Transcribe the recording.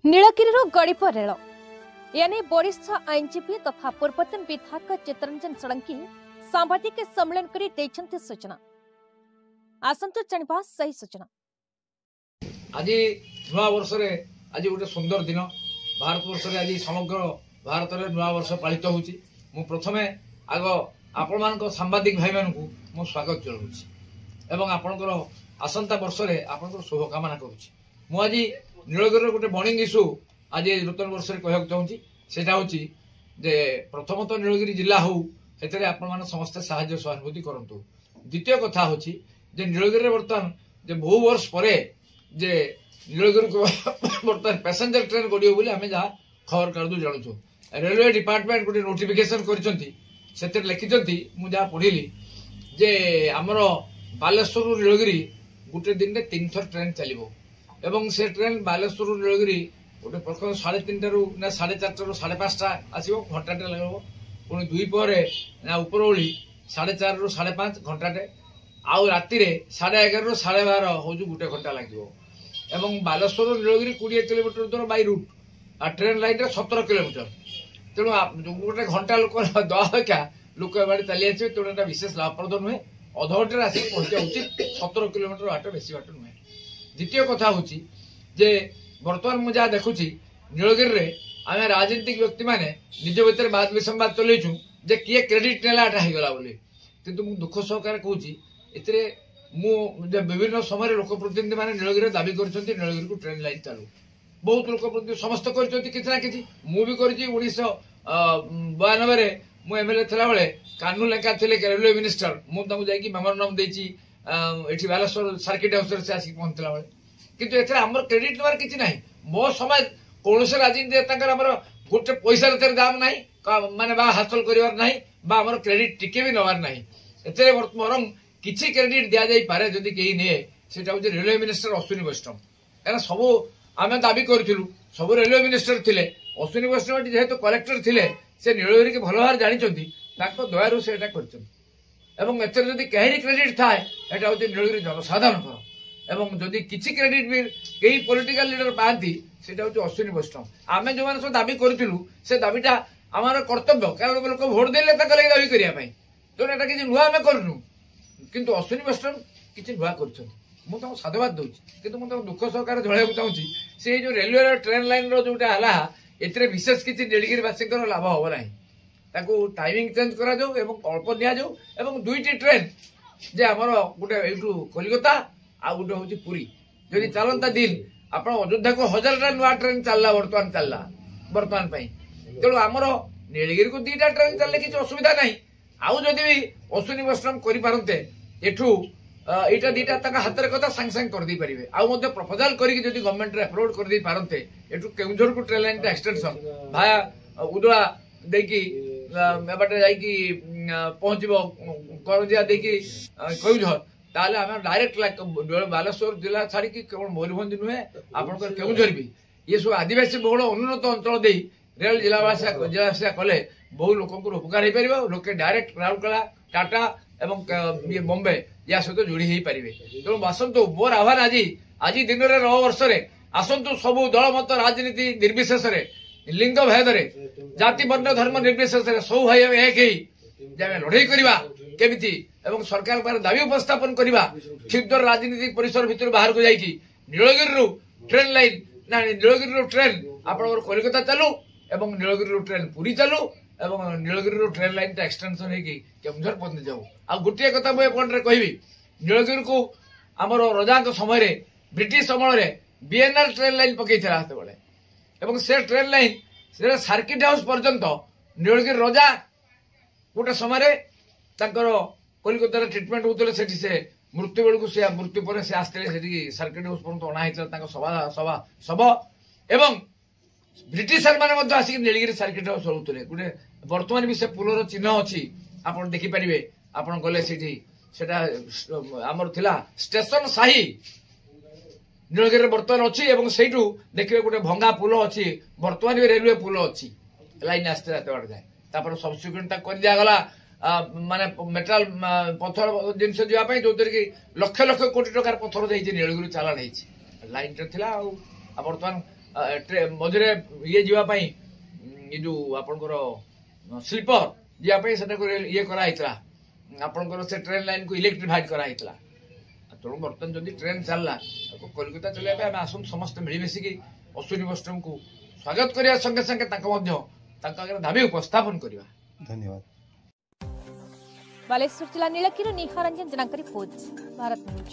Nilgiri गड़िप rail यानी वरिष्ठ आईनजीवी तथा पूर्वतन विधायक चित्तरंजन षडंगी सांबादिक सम्मेलन कर सूचना आसतु जानिबा सही सूचना। आज नुआ वर्ष रे आज गोटे सुंदर दिन भारत वर्ष रे आज समग्र भारत रे नुआ वर्ष पालित होउची। मु प्रथमे आग आपण मानको सांबादिक भाई मानकु मु स्वागत जणाउची एवं आपनकर आसंता वर्ष रे आपनकर शुभ कामना करूची। मु आज नीलगिरी गोटे बर्निंग इश्यू आज नूतन वर्ष रे कहक चाहूची सेटा होची जे प्रथमतः नीलगिरी जिला हो एतरे आपण मान समस्त सहाय्य सहानुभूति करंतु। द्वितीय कथा होची जे नीलगिरी वर्तमान जे बहु वर्ष परे जे नीलगिरी को वर्तमान पैसेंजर ट्रेन गडियो बोली हमें जा खबर काढू जानुछु। रेलवे डिपार्टमेंट गोटे नोटिफिकेशन करिसंती सेते लिखिसंती मु जा पढिली जे हमरो बालेश्वर नीलगिरी गोटे दिन रे 3 थर ट्रेन चलिबो एवं से ट्रेन बालेश्वर नीलगिरी गोटे प्रथम 3:30 रु ना 4:30 रु 5:30 आसीबो घंटाटे लागबो पुणी 2 परे ना उपरओली 4:30 रु 5:30 घंटाटे आउ राति रे 11:30 रु 12:30 होजु गुटे घंटा लागिबो एवं बालेश्वर नीलगिरी 20 किलोमीटर दूर बाय रूट आ ट्रेन लाइन रे 17 किलोमीटर तेणु गोटे घंटा लोक दया लोक बाड़ी चली आसे तेणु विशेष लाभप्रद नुहे अधघंटे आसिक पहुंचा उचित 17 किलोमीटर बाट बेसी बाट नुहे। द्वितीय कथा होची जे वर्तमान मु जहाँ देखुची नीलगिरी रे आमे राजनीतिक व्यक्ति माने निज भीतर बात विसंवाद चलैछु जे किए क्रेडिट नेलाटा हेगला बोली किंतु मु दुख सहकार कहूची एतरे मु विभिन्न समय लोकप्रतिनिधि माने नीलगिरी दाबी करछंती नीलगिरी को ट्रेन लाइन चालू बहुत लोकप्रतिनिधि समस्त करछंती किछ ना किछ मु भी करछि 1992 रे मु एमएलए थला बेले कानू लेका थिले रेलवे मिनिस्टर मु तामु जाई कि मेमोरेंडम देछि एठी बालेश्वर सर्किट हाउस रे से आसी पहुंचला बेले किंतु एथरे हमर क्रेडिट नवर किछ नाही मो समय कोनसे राजनीति नेताकर हमर गोटे पैसा रे दाम नाही माने बा हासिल करिवार नाही बा हमर क्रेडिट टिके भी नवार नाही एथरे वर्तमान किछि क्रेडिट दिया जाई पारे जदी केही ने सेटा हो रेलवे मिनिस्टर अश्विनी वैष्णव एना सब आमे दाबी करथिलु सब रेलवे मिनिस्टर थिले अश्विनी वैष्णव जेहेतु कलेक्टर थिले से नीलगिरी के भलो भार जानिचंती ताको दयारु से एटा करछन एवं एथरे जदी केही क्रेडिट थाए एटा हो नीलगिरी जनसाधारण कर एवं जदि किछि क्रेडिट भी कई पॉलिटिकल लीडर पाती सेटा हो अश्विनी वैष्णव आमे जो माने सब दाबी करथिलु से दाबीटा हमार कर्तव्य कारण लोक भोट देले तक लगे दाबी करिया पई तो एटा किछि नुआ आमे करनु किंतु अश्विनी वैष्णव किछि नुआ करछन मु ताको साधुवाद दउछि किंतु मु ताको दुख सहकार जळेबु चाहूछि से जो रेलवे ट्रेन लाइन रो जोटा हला एतरे विशेष किछि नीलगिरी वासीकर लाभ हो नाही ताको टाइमिंग चेंज करा जाऊ एवं अल्प निया जाऊ एवं दुईटी ट्रेन जे हमर गुटे एठू कलिकता आ गुटे होची पुरी जदि चलंता दिन आपण अयोध्या को 1000टा नुआ ट्रेन चलला वर्तमान पई तेणु आमर नीलगिरी को 2टा ट्रेन चलले किछि असुविधा नाही आउ जदि भी अश्विनी वैष्णव करि पारंते एठू एटा 2टा तक हाथ रे कथा सांग सांग कर दी परिबे आउ मध्य प्रपोजल करी जदि गवर्नमेंट रे अपलोड कर दी पारंते एठू केउझर को ट्रेन लाइन एक्सटेंशन भाया उदुआ देकी एबाटे जाई की पहुंचबो करजिया देकी केउझर ताले आमे डायरेक्ट बालेश्वर जिला छाड़ी की केवल मयूरभंज नुहे आपनकर केउझर भी ये सब आदिवासी बहुल अनुन्नत अंचल दे रेल जिला कले बहु लोक उपकार हो पार लोके डायरेक्ट राउरकेला टाटा एवं ये बॉम्बे या सहित जोड़ी हो पारे तेणु आसतु मोर आह्वान आज दिन में नव वर्ष आसतु सबू दल मत राजनीति निर्विशेष लिंग भेद जाति वर्ण धर्म निर्विशेष सब भाई एक लड़ई करवा केमिति एवं सरकार पर दाबी उपस्थापन करवा क्षुद्र राजनीतिक परिसर भितर बाहर को जाइकी नीलगिरी ट्रेन लाइन ना नीलगिरी ट्रेन आपन कलिकता चालू एवं नीलगिरी ट्रेन पुरी चालू एवं नीलगिरी ट्रेन लाइन टा एक्सटेंशन है कि केउझर पहुंच जाऊ आ गोटे कथा मु पॉइंट रे कहबी नीलगिरी को हमर रजा समय रे ब्रिटिश अमल रे बीएनएल ट्रेन लाइन पकई थला हाथ बळे एवं से ट्रेन लाइन से सर्किट हाउस पर्यंत नीलगिरी रजा गोटे समय रे तांकर कलिकता ट्रीटमेंट होतले सेठी से मृत्यु बेलू से मृत्यु पर से आसते सेठी सर्किट हाउस पर्यंत अणा हेतला तांकर सभा सब एवं ब्रिटिशर माने मध्य आसिक नीलगिरी सर्किट हाउस चलुतले गोटे वर्तमान भी से पुलर चिन्ह अछि आपण देखि परिबे आपण गले सेठी सेटा हमर थिला स्टेशन साही नीलगिरी वर्तमान अछि एवं सेठू देखिबे गोटे भंगा पुल अछि वर्तमान भी रेलवे पुल अछि लाइन आस्ते आते बाड़ जाय तापर सब्सिक्वेंट कर दिया गला माने मेटल पत्थर जिनस दिया पई जो कि लक्ष लक्ष कोटी टकार पत्थर देछि नीलगिरी चालान हेछि लाइन रे थिला आ वर्तमान मझे ये जीवाई ये जो आपंकर स्लीपर जीवाई से ये कराइला आपंकर से ट्रेन लाइन को इलेक्ट्रिफाइड कराइला तेणु बर्तमान जदि ट्रेन चलला कोलकाता चलने आम आसू समस्त मिलमिशिकी अश्विनी वैष्णव को स्वागत करने संगे संगे दाबी उपस्थापन करवा। धन्यवाद। बालेश्वर जिला नीलगिरी निहारंजन जनांक रिपोर्ट भारत न्यूज।